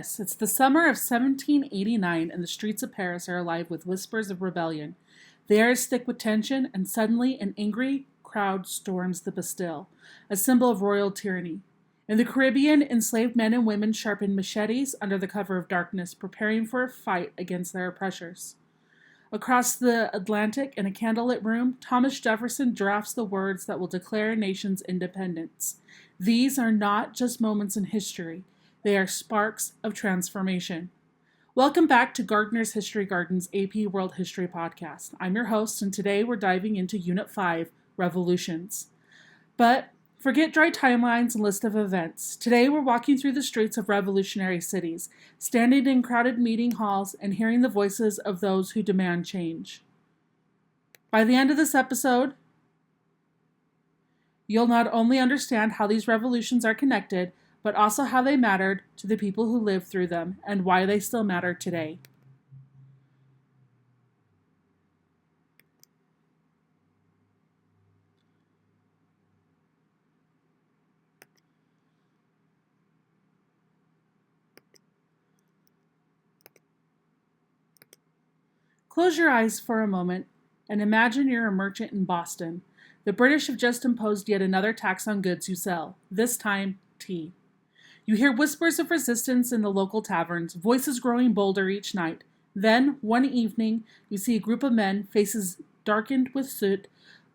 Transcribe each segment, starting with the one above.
It's the summer of 1789, and the streets of Paris are alive with whispers of rebellion. The air is thick with tension, and suddenly an angry crowd storms the Bastille, a symbol of royal tyranny. In the Caribbean, enslaved men and women sharpen machetes under the cover of darkness, preparing for a fight against their oppressors. Across the Atlantic, in a candlelit room, Thomas Jefferson drafts the words that will declare a nation's independence. These are not just moments in history. They are sparks of transformation. Welcome back to Gardner's History Garden's AP World History Podcast. I'm your host, and today we're diving into Unit 5, Revolutions. But forget dry timelines and list of events. Today we're walking through the streets of revolutionary cities, standing in crowded meeting halls and hearing the voices of those who demand change. By the end of this episode, you'll not only understand how these revolutions are connected, but also how they mattered to the people who lived through them and why they still matter today. Close your eyes for a moment and imagine you're a merchant in Boston. The British have just imposed yet another tax on goods you sell, this time tea. You hear whispers of resistance in the local taverns, voices growing bolder each night. Then, one evening, you see a group of men, faces darkened with soot,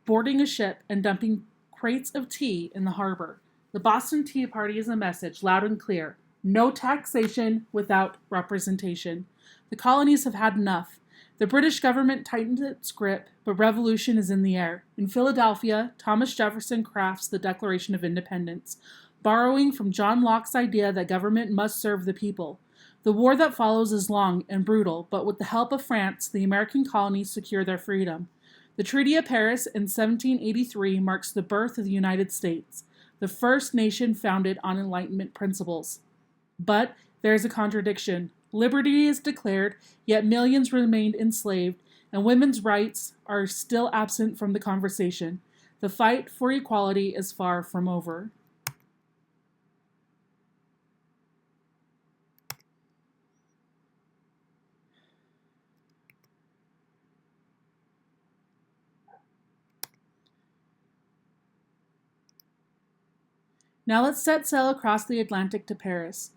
boarding a ship and dumping crates of tea in the harbor. The Boston Tea Party is a message, loud and clear. No taxation without representation. The colonies have had enough. The British government tightened its grip, but revolution is in the air. In Philadelphia, Thomas Jefferson crafts the Declaration of Independence, borrowing from John Locke's idea that government must serve the people. The war that follows is long and brutal, but with the help of France, the American colonies secure their freedom. The Treaty of Paris in 1783 marks the birth of the United States, the first nation founded on Enlightenment principles. But there is a contradiction. Liberty is declared, yet millions remained enslaved, and women's rights are still absent from the conversation. The fight for equality is far from over. Now let's set sail across the Atlantic to Paris.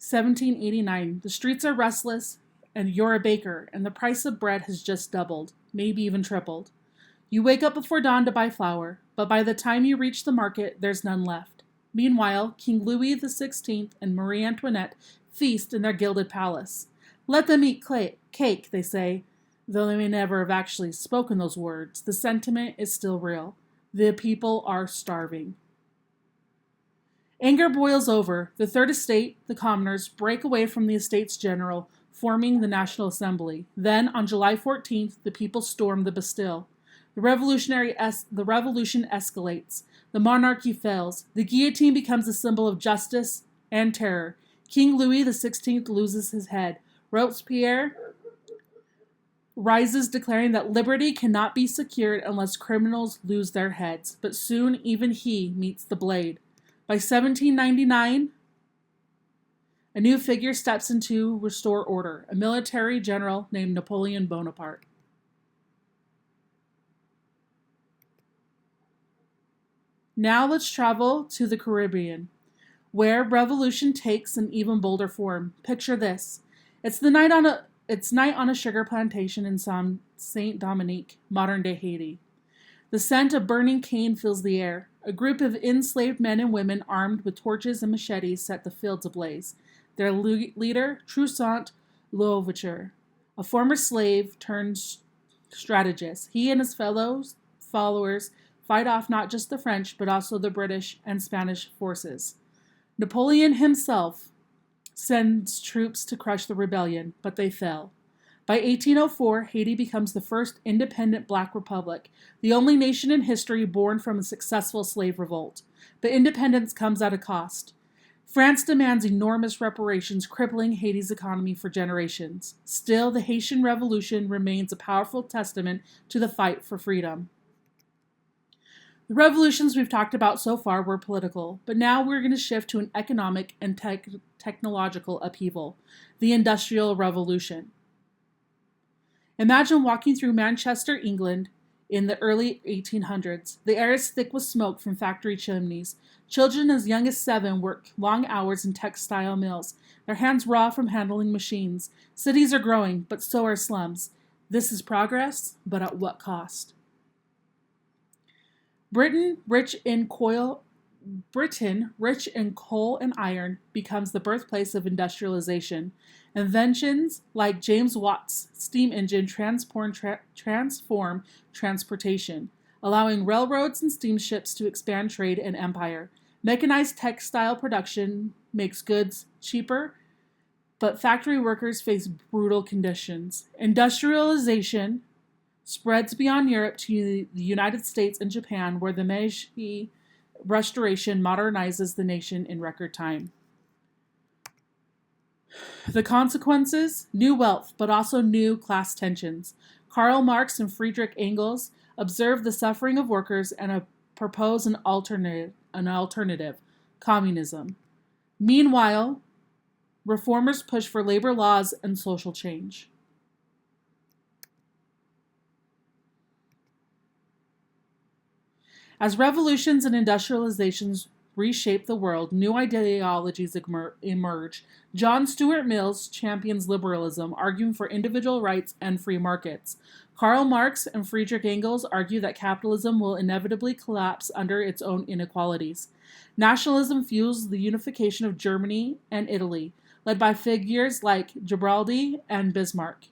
1789. The streets are restless, and you're a baker, and the price of bread has just doubled, maybe even tripled. You wake up before dawn to buy flour, but by the time you reach the market, there's none left. Meanwhile, King Louis XVI and Marie Antoinette feast in their gilded palace. Let them eat cake, they say, though they may never have actually spoken those words. The sentiment is still real. The people are starving. Anger boils over. The Third Estate, the commoners, break away from the Estates General, forming the National Assembly. Then, on July 14th, the people storm the Bastille. The revolution escalates. The monarchy fails. The guillotine becomes a symbol of justice and terror. King Louis XVI loses his head. Robespierre rises, declaring that liberty cannot be secured unless criminals lose their heads. But soon, even he meets the blade. By 1799, a new figure steps in to restore order, a military general named Napoleon Bonaparte. Now let's travel to the Caribbean, where revolution takes an even bolder form. Picture this. It's night on a sugar plantation in Saint-Domingue, modern-day Haiti. The scent of burning cane fills the air. A group of enslaved men and women armed with torches and machetes set the fields ablaze. Their leader, Toussaint Louverture, a former slave turned strategist. He and his followers fight off not just the French, but also the British and Spanish forces. Napoleon himself sends troops to crush the rebellion, but they fail. By 1804, Haiti becomes the first independent black republic, the only nation in history born from a successful slave revolt. But independence comes at a cost. France demands enormous reparations, crippling Haiti's economy for generations. Still, the Haitian Revolution remains a powerful testament to the fight for freedom. The revolutions we've talked about so far were political, but now we're going to shift to an economic and technological upheaval, the Industrial Revolution. Imagine walking through Manchester, England, in the early 1800s. The air is thick with smoke from factory chimneys. Children as young as 7 work long hours in textile mills, their hands raw from handling machines. Cities are growing, but so are slums. This is progress, but at what cost? Britain, rich in coal and iron, becomes the birthplace of industrialization. Inventions like James Watt's steam engine transform transportation, allowing railroads and steamships to expand trade and empire. Mechanized textile production makes goods cheaper, but factory workers face brutal conditions. Industrialization spreads beyond Europe to the United States and Japan, where the Meiji Restoration modernizes the nation in record time. The consequences? New wealth, but also new class tensions. Karl Marx and Friedrich Engels observed the suffering of workers and propose an alternative, communism. Meanwhile, reformers push for labor laws and social change. As revolutions and industrializations reshape the world, new ideologies emerge. John Stuart Mill champions liberalism, arguing for individual rights and free markets. Karl Marx and Friedrich Engels argue that capitalism will inevitably collapse under its own inequalities. Nationalism fuels the unification of Germany and Italy, led by figures like Garibaldi and Bismarck.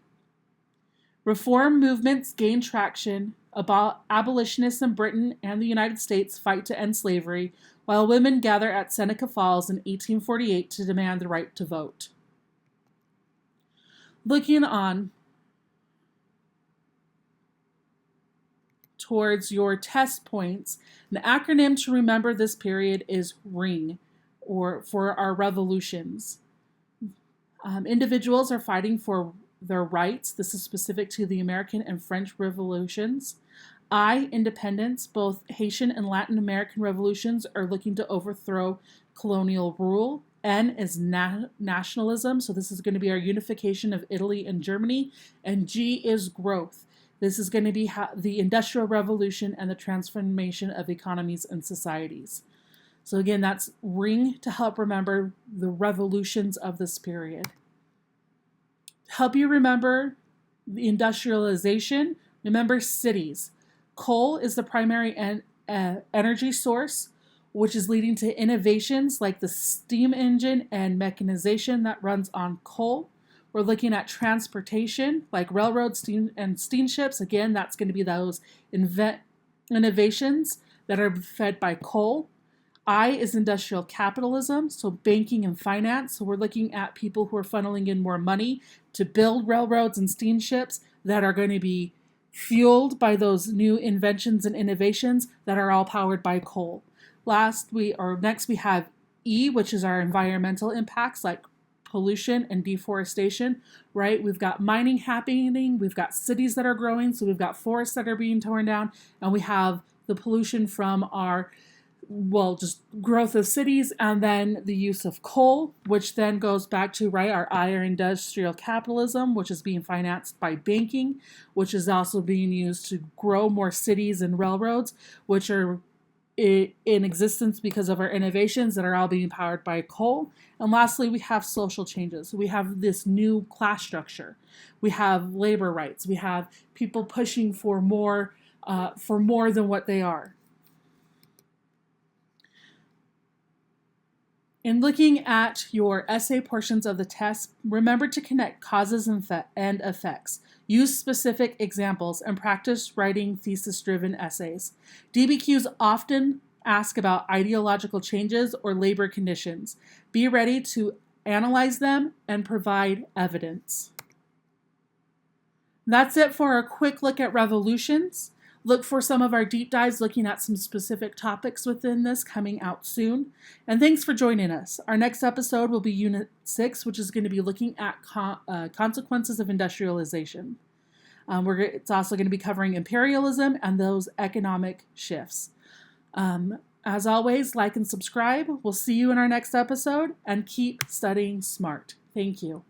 Reform movements gain traction. Abolitionists in Britain and the United States fight to end slavery, while women gather at Seneca Falls in 1848 to demand the right to vote. Looking on towards your test points, an acronym to remember this period is RING, or for our revolutions. Individuals are fighting for their rights. This is specific to the American and French revolutions. I, independence. Both Haitian and Latin American revolutions are looking to overthrow colonial rule. N is nationalism, so this is going to be our unification of Italy and Germany. And G is growth. This is going to be the Industrial Revolution and the transformation of economies and societies. So again, that's RING to help remember the revolutions of this period. To help you remember the industrialization, remember cities. Coal is the primary energy source, which is leading to innovations like the steam engine and mechanization that runs on coal. We're looking at transportation, like railroads and steamships. Again, that's going to be those innovations that are fed by coal. I is industrial capitalism, so banking and finance. So we're looking at people who are funneling in more money to build railroads and steamships that are going to be fueled by those new inventions and innovations that are all powered by coal. Next we have E, which is our environmental impacts like pollution and deforestation, right? We've got mining happening, we've got cities that are growing, so we've got forests that are being torn down, and we have the pollution from just growth of cities, and then the use of coal, which then goes back to, our industrial capitalism, which is being financed by banking, which is also being used to grow more cities and railroads, which are in existence because of our innovations that are all being powered by coal. And lastly, we have social changes. We have this new class structure. We have labor rights. We have people pushing for more than what they are. In looking at your essay portions of the test, remember to connect causes and effects. Use specific examples and practice writing thesis-driven essays. DBQs often ask about ideological changes or labor conditions. Be ready to analyze them and provide evidence. That's it for a quick look at revolutions. Look for some of our deep dives looking at some specific topics within this coming out soon. And thanks for joining us. Our next episode will be Unit 6, which is going to be looking at consequences of industrialization. It's also going to be covering imperialism and those economic shifts. As always, like and subscribe. We'll see you in our next episode, and keep studying smart. Thank you.